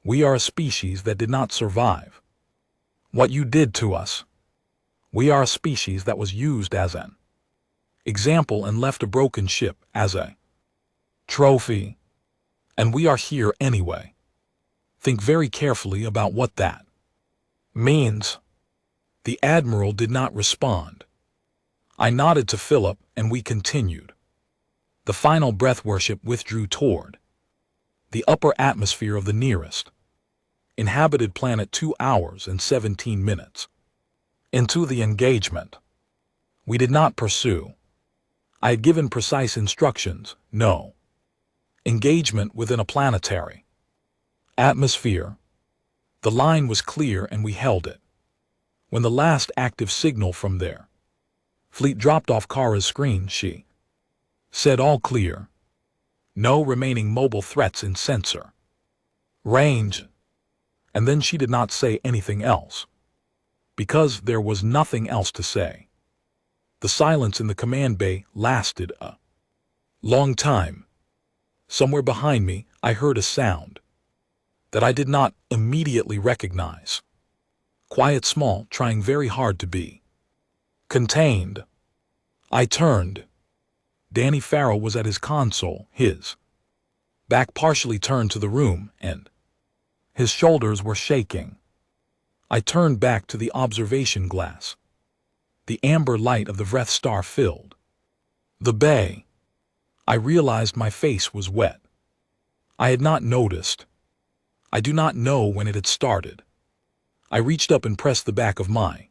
We are a species that did not survive what you did to us. We are a species that was used as an example and left a broken ship as a trophy. And we are here anyway. Think very carefully about what that means. The Admiral did not respond. I nodded to Philip and we continued. The final breath worship withdrew toward the upper atmosphere of the nearest inhabited planet 2 hours and 17 minutes into the engagement. We did not pursue. I had given precise instructions, no engagement within a planetary atmosphere. The line was clear and we held it. When the last active signal from their fleet dropped off Kara's screen, she said, "All clear. No remaining mobile threats in sensor range." And then she did not say anything else, because there was nothing else to say. The silence in the command bay lasted a long time. Somewhere behind me, I heard a sound that I did not immediately recognize. Quiet, small, trying very hard to be contained. I turned. Danny Farrell was at his console, his back partially turned to the room, and his shoulders were shaking. I turned back to the observation glass. The amber light of the Vreth star filled the bay. I realized my face was wet. I had not noticed. I do not know when it had started. I reached up and pressed the back of my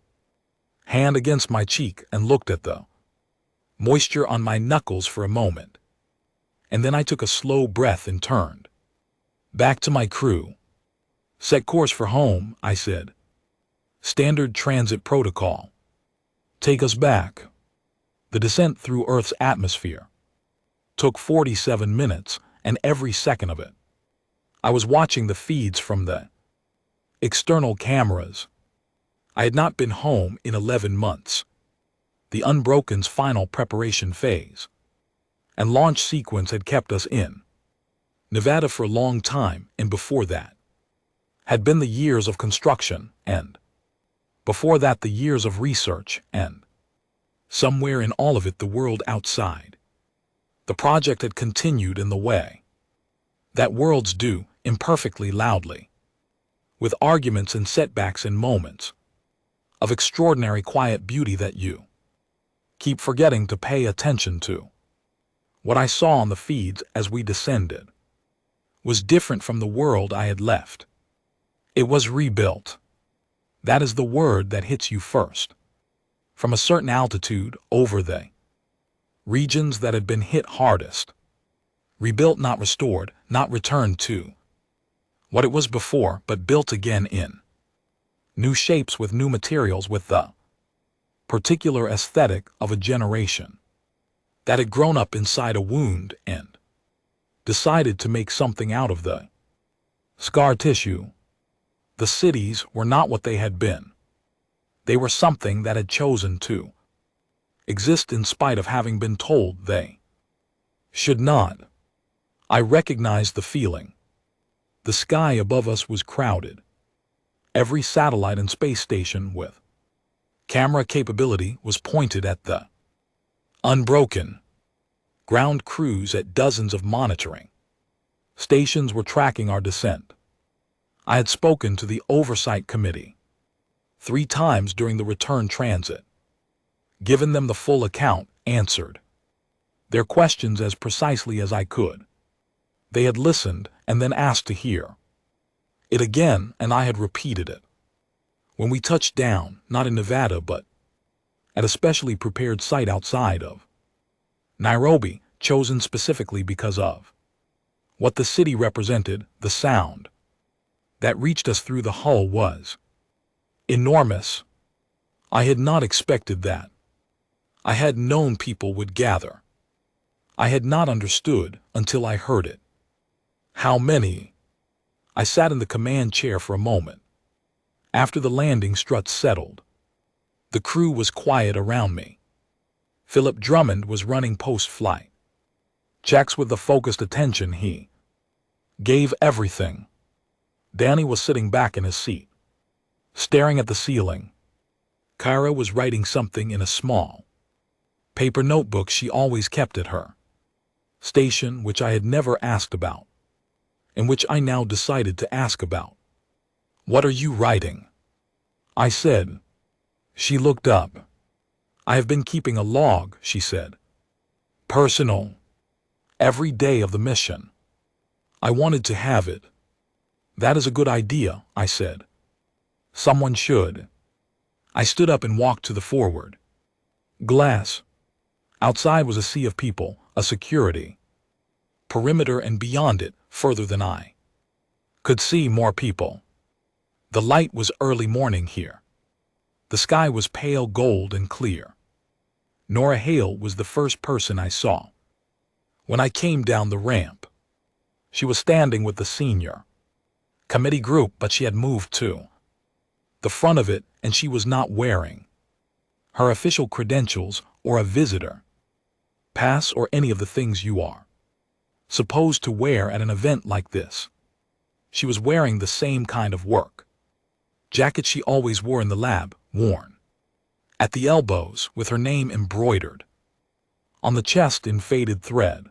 hand against my cheek and looked at the moisture on my knuckles for a moment. And then I took a slow breath and turned back to my crew. "Set course for home," I said. "Standard transit protocol. Take us back." The descent through Earth's atmosphere took 47 minutes, and every second of it, I was watching the feeds from the external cameras. I had not been home in 11 months. The Unbroken's final preparation phase and launch sequence had kept us in Nevada for a long time, and before that had been the years of construction, and before that the years of research, and somewhere in all of it the world outside. The project had continued in the way that worlds do, imperfectly, loudly, with arguments and setbacks and moments of extraordinary quiet beauty that you keep forgetting to pay attention to. What I saw on the feeds as we descended was different from the world I had left. It was rebuilt. That is the word that hits you first. From a certain altitude over the regions that had been hit hardest. Rebuilt, not restored, not returned to what it was before, but built again in new shapes with new materials, with the particular aesthetic of a generation that had grown up inside a wound and decided to make something out of the scar tissue. The cities were not what they had been. They were something that had chosen to exist in spite of having been told they should not. I recognized the feeling. The sky above us was crowded. Every satellite and space station with camera capability was pointed at the unbroken ground crews at dozens of monitoring stations were tracking our descent. I had spoken to the Oversight Committee 3 times during the return transit, given them the full account, answered their questions as precisely as I could. They had listened and then asked to hear it again, and I had repeated it. When we touched down, not in Nevada but at a specially prepared site outside of Nairobi, chosen specifically because of what the city represented, the sound that reached us through the hull was enormous. I had not expected that. I had known people would gather. I had not understood until I heard it. How many? I sat in the command chair for a moment. After the landing struts settled, the crew was quiet around me. Philip Drummond was running post-flight checks with the focused attention he gave everything. Danny was sitting back in his seat, staring at the ceiling. Kyra was writing something in a small paper notebook she always kept at her station, which I had never asked about, and which I now decided to ask about. "What are you writing?" I said. She looked up. "I have been keeping a log," she said. "Personal. Every day of the mission. I wanted to have it." "That is a good idea," I said. "Someone should." I stood up and walked to the forward glass. Outside was a sea of people, a security perimeter, and beyond it, further than I could see, more people. The light was early morning here. The sky was pale gold and clear. Nora Hale was the first person I saw when I came down the ramp. She was standing with the senior committee group, but she had moved to the front of it, and she was not wearing her official credentials or a visitor pass or any of the things you are supposed to wear at an event like this. She was wearing the same kind of work jacket she always wore in the lab, worn at the elbows, with her name embroidered on the chest in faded thread.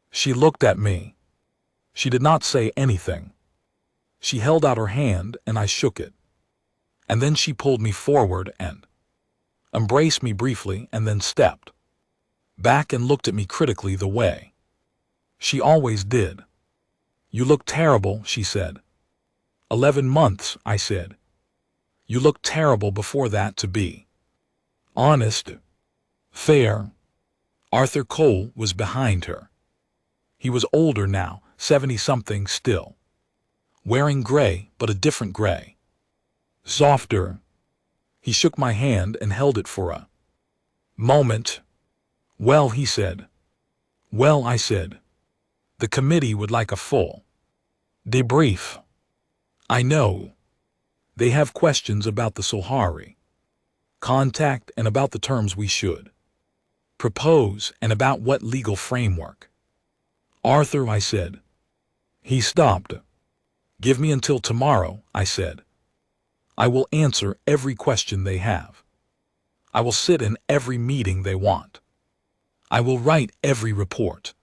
She looked at me. She did not say anything. She held out her hand and I shook it. And then she pulled me forward and embraced me briefly, and then stepped back and looked at me critically the way she always did. "You look terrible," she said. 11 months, I said. "You looked terrible before that, to be honest." "Fair." Arthur Cole was behind her. He was older now, 70-something still, wearing gray, but a different gray. Softer. He shook my hand and held it for a moment. "Well," he said. "Well," I said. "The committee would like a full debrief. I know. They have questions about the Solhari contact and about the terms we should propose and about what legal framework." "Arthur," I said. He stopped. "Give me until tomorrow," I said. "I will answer every question they have. I will sit in every meeting they want. I will write every report.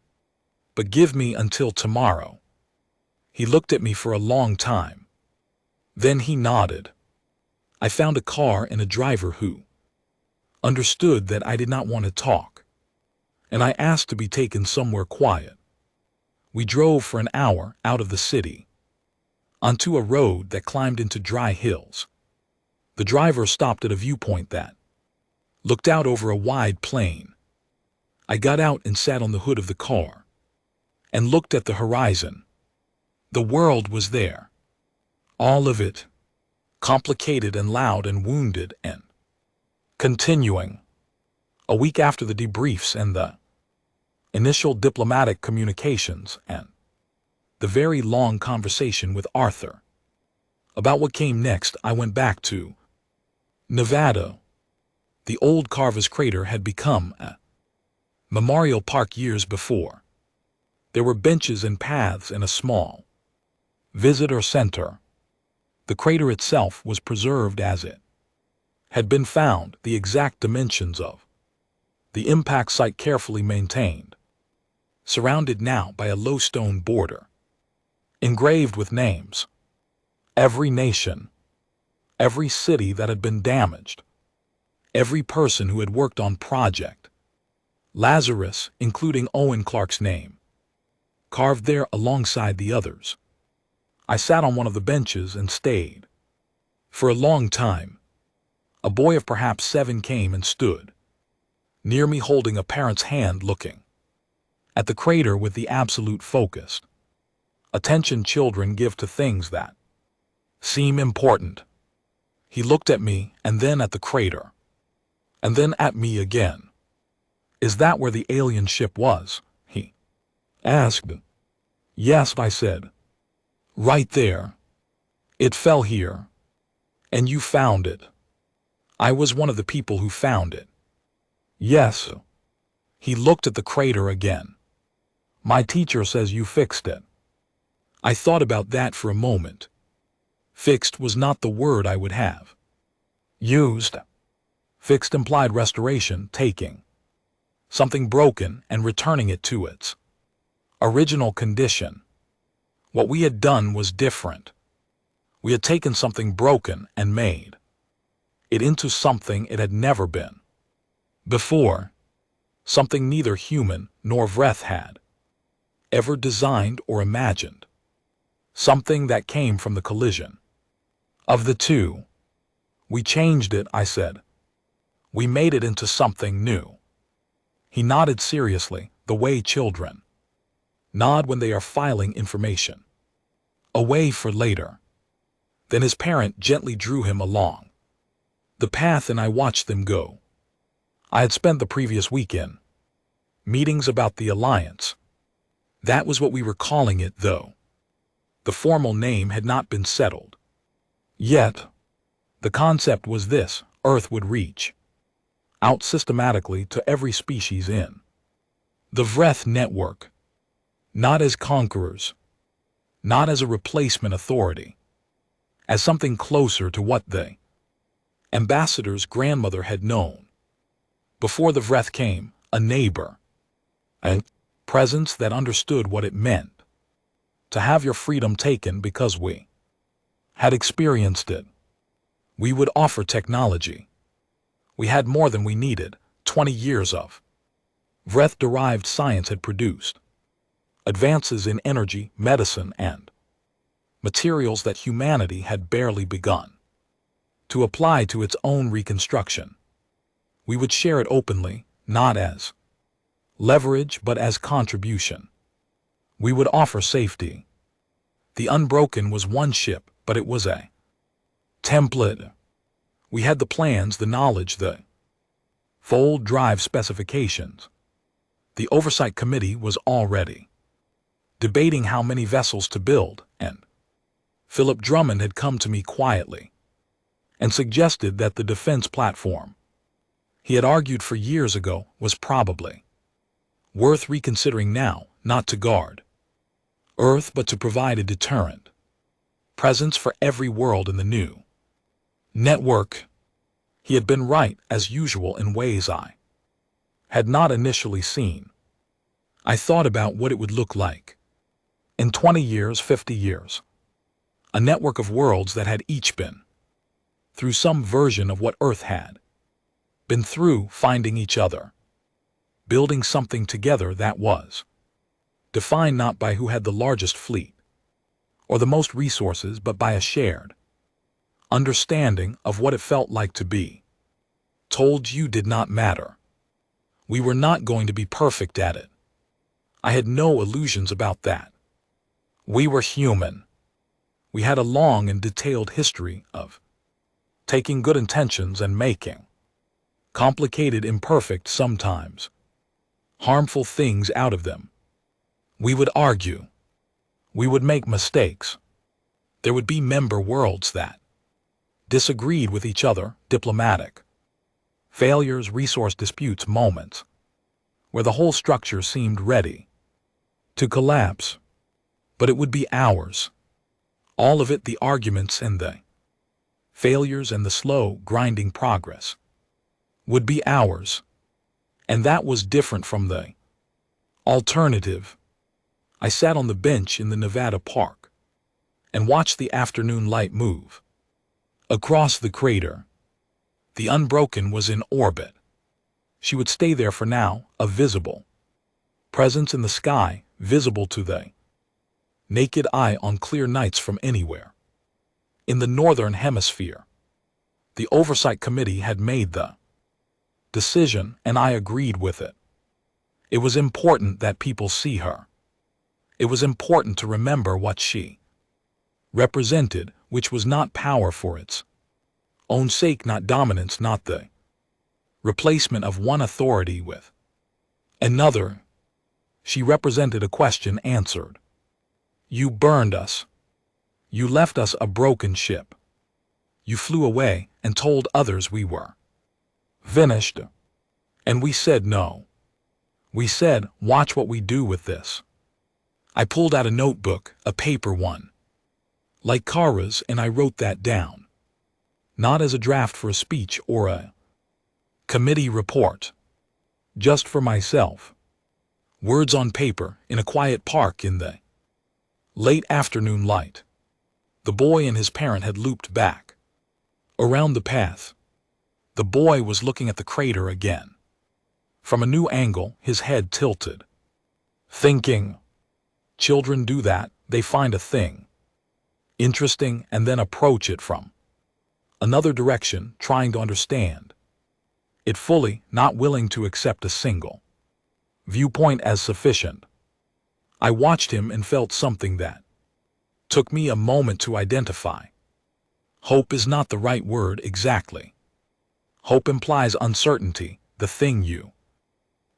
But give me until tomorrow." He looked at me for a long time. Then he nodded. I found a car and a driver who understood that I did not want to talk, and I asked to be taken somewhere quiet. We drove for an hour out of the city, onto a road that climbed into dry hills. The driver stopped at a viewpoint that looked out over a wide plain. I got out and sat on the hood of the car and looked at the horizon. The world was there. All of it. Complicated and loud and wounded and Continuing, a week after the debriefs and the initial diplomatic communications and the very long conversation with Arthur about what came next, I went back to Nevada. The old Carver's Crater had become a memorial park years before. There were benches and paths in a small visitor center. The crater itself was preserved as it had been found, the exact dimensions of the impact site carefully maintained, surrounded now by a low stone border, engraved with names. Every nation, every city that had been damaged, every person who had worked on Project Lazarus, including Owen Clark's name, carved there alongside the others. I sat on one of the benches and stayed. For a long time, a boy of perhaps 7 came and stood near me holding a parent's hand, looking at the crater with the absolute focused attention children give to things that seem important. He looked at me and then at the crater, and then at me again. "Is that where the alien ship was?" he asked. "Yes," I said. "Right there. It fell here. And you found it." "I was one of the people who found it." "Yes." He looked at the crater again. "My teacher says you fixed it." I thought about that for a moment. Fixed was not the word I would have used. Fixed implied restoration, taking something broken and returning it to its original condition. What we had done was different. We had taken something broken and made it into something it had never been before, something neither human nor Vreth had ever designed or imagined, something that came from the collision of the two. "We changed it," I said. "We made it into something new." He nodded seriously, the way children nod when they are filing information away for later. Then his parent gently drew him along the path and I watched them go. I had spent the previous weekend meetings about the Alliance. That was what we were calling it, though. The formal name had not been settled yet. The concept was this: Earth would reach out systematically to every species in the Vreth network, not as conquerors, not as a replacement authority, as something closer to what the ambassador's grandmother had known before the Vreth came: a neighbor, a presence that understood what it meant to have your freedom taken because we had experienced it. We would offer technology. We had more than we needed. 20 years of Vreth-derived science had produced advances in energy, medicine, and materials that humanity had barely begun to apply to its own reconstruction. We would share it openly, not as leverage but as contribution. We would offer safety. The Unbroken was one ship, but it was a template. We had the plans, the knowledge, the full drive specifications. The oversight committee was already debating how many vessels to build, and Philip Drummond had come to me quietly and suggested that the defense platform he had argued for years ago was probably worth reconsidering now, not to guard Earth but to provide a deterrent presence for every world in the new network. He had been right, as usual, in ways I had not initially seen. I thought about what it would look like in 20 years, 50 years. A network of worlds that had each been through some version of what Earth had been through, finding each other, building something together that was defined not by who had the largest fleet or the most resources, but by a shared understanding of what it felt like to be told you did not matter. We were not going to be perfect at it. I had no illusions about that. We were human. We had a long and detailed history of taking good intentions and making complicated, imperfect sometimes, harmful things out of them. We would argue. We would make mistakes. There would be member worlds that disagreed with each other, diplomatic failures, resource disputes, moments where the whole structure seemed ready to collapse. But it would be ours. All of it, the arguments and the failures and the slow, grinding progress, would be ours. And that was different from the alternative. I sat on the bench in the Nevada park and watched the afternoon light move across the crater. The Unbroken was in orbit. She would stay there for now, a visible presence in the sky, visible to the naked eye on clear nights from anywhere. In the Northern Hemisphere, the Oversight Committee had made the decision, and I agreed with it. It was important that people see her. It was important to remember what she represented, which was not power for its own sake, not dominance, not the replacement of one authority with another. She represented a question answered. You burned us. You left us a broken ship. You flew away and told others we were finished. And we said no. We said, watch what we do with this. I pulled out a notebook, a paper one, like Kara's, and I wrote that down. Not as a draft for a speech or a committee report. Just for myself. Words on paper, in a quiet park in the late afternoon light. The boy and his parent had looped back around the path. The boy was looking at the crater again. From a new angle, his head tilted. Thinking. Children do that, they find a thing interesting and then approach it from another direction, trying to understand it fully, not willing to accept a single viewpoint as sufficient. I watched him and felt something that took me a moment to identify. Hope is not the right word exactly. Hope implies uncertainty, the thing you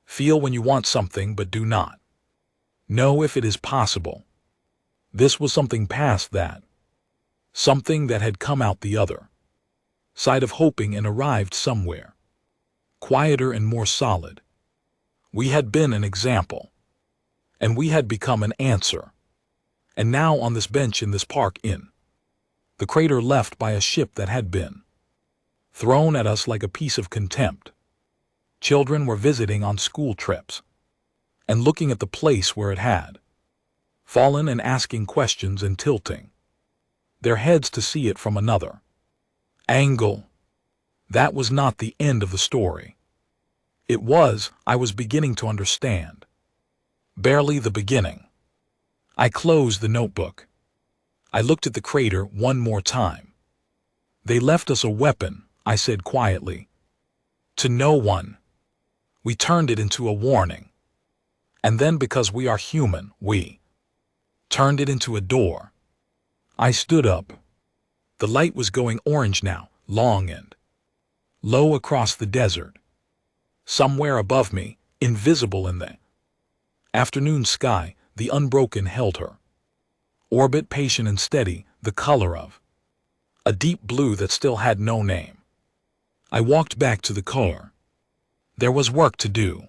feel when you want something but do not know if it is possible. This was something past that. Something that had come out the other side of hoping and arrived somewhere quieter and more solid. We had been an example, and we had become an answer. And now on this bench in this park in the crater left by a ship that had been thrown at us like a piece of contempt, children were visiting on school trips and looking at the place where it had fallen and asking questions and tilting their heads to see it from another angle. That was not the end of the story. It was, I was beginning to understand. Barely the beginning. I closed the notebook. I looked at the crater one more time. They left us a weapon, I said quietly. To no one. We turned it into a warning. And then because we are human, we turned it into a door. I stood up. The light was going orange now, long and low across the desert. Somewhere above me, invisible in the afternoon sky, the Unbroken held her orbit, patient and steady, the color of a deep blue that still had no name. I walked back to the car. There was work to do.